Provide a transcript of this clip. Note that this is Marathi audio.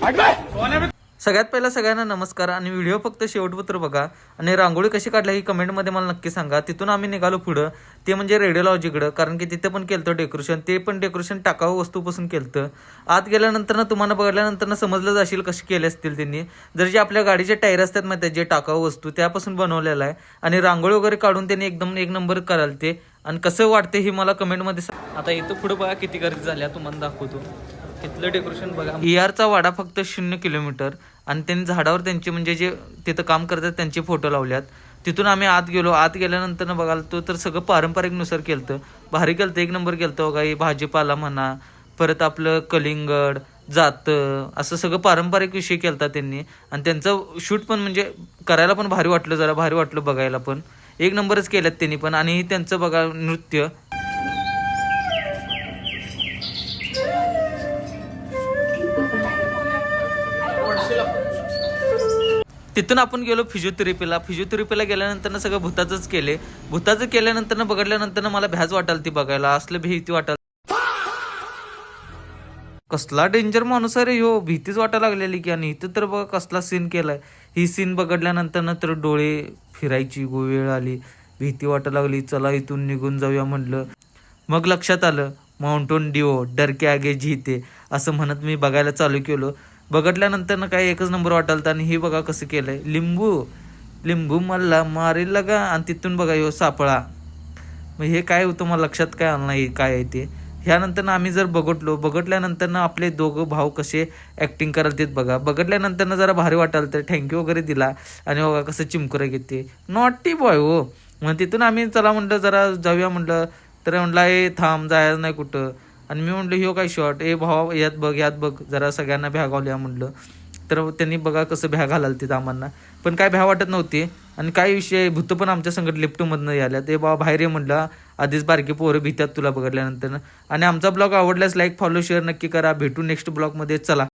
सगळ्यात पहिला सगळ्यांना नमस्कार आणि व्हिडिओ फक्त शेवटपत्र बघा आणि रांगोळी कशी काढली ही कमेंटमध्ये मला नक्की सांगा. तिथून आम्ही निघालो पुढं ते म्हणजे रेडिओलॉजीकडं, कारण की तिथे पण केलं डेकोरेशन. ते पण डेकोरेशन टाकाऊ वस्तूपासून केलं. आत गेल्यानंतर ना तुम्हाला बघितल्यानंतर ना समजलं जाशील कशी केले असतील त्यांनी. जर जे आपल्या गाडीचे टायर असतात माहिती जे टाकाऊ वस्तू त्यापासून बनवलेला आहे आणि रांगोळी वगैरे काढून त्यांनी एकदम एक नंबर कराल ते. आणि कसं वाटते हे मला कमेंटमध्ये सांग. आता इथं पुढं बघा किती गर्दी झाल्या तुम्हाला दाखवतो. तिथलं डेकोरेशन बघा. ERचा वाडा फक्त 0 किलोमीटर आणि त्यांनी झाडावर त्यांचे म्हणजे जे तिथं काम करतात त्यांचे फोटो लावल्यात. तिथून आम्ही आत गेलो. आत गेल्यानंतर बघाल तो तर सगळं पारंपरिकनुसार केलं. भारी केलं, एक नंबर केलं बघा. ही भाजीपाला म्हणा, परत आपलं कलिंगड जातं, असं सगळं पारंपरिक विषय केलता त्यांनी. आणि त्यांचं शूट पण म्हणजे करायला पण भारी वाटलं, जरा भारी वाटलं बघायला पण. एक नंबरच केल्यात त्यांनी पण. आणि त्यांचं बघा नृत्य. तिथून आपण गेलो फिजिओथेरपीला गेल्यानंतर सगळं भूताचंच केले. भूताचं केल्यानंतर बघितल्यानंतर मला भ्याज वाटाल ती बघायला, असलं भीती वाटाल. कसला डेंजर माणूस आहे रे ह्यो, भीतीच वाटायला लागलेली की. आणि इथं तर बघा कसला सीन केलाय. ही सीन बघितल्यानंतर तर डोळे फिरायची वेळ आली, भीती वाटायला लागली. चला इथून निघून जाऊया म्हणलं. मग लक्षात आलं माउंटेन ड्यू डर के आगे जीते असं म्हणत मी बघायला चालू केलो. बघितल्यानंतर काय एकच नंबर वाटालता. आणि हे बघा कसं केलंय. लिंबू मला मारेल लगा. आणि तिथून बघा ह्यो सापळा. मग हे काय होतं मला लक्षात काय आलं नाही काय आहे ते. ह्यानंतर आम्ही जर बघितल्यानंतर आपले दोघं भाऊ कसे ॲक्टिंग कराल ते बघा. बघितल्यानंतर जरा भारी वाटाल तर थँक्यू वगैरे दिला. आणि बघा कसं चिमकुरा घेते, नॉटी बॉय हो. मग तिथून आम्ही चला म्हटलं जरा जाऊया म्हटलं. तर म्हटलं ए थांब, जायचं नाही कुठं. आणि मी म्हटलं ह्यो काय शॉर्ट, ए भावा यात बघ जरा सगळ्यांना भ्या घालूया म्हटलं. तर त्यांनी बघा कसं भ्या घालाल तिथं आम्हाला. पण काय भ्या वाटत नव्हती. आणि काय विषय भूत पण आमच्या संगत लिफ्टमधनं याल्या. ते बाबा बाहेर ये म्हटलं, आधीच बारकी पोरं भीतात तुला बघितल्यानंतर. आणि आमचा ब्लॉग आवडल्यास लाईक फॉलो शेअर नक्की करा. भेटू नेक्स्ट ब्लॉगमध्ये. चला.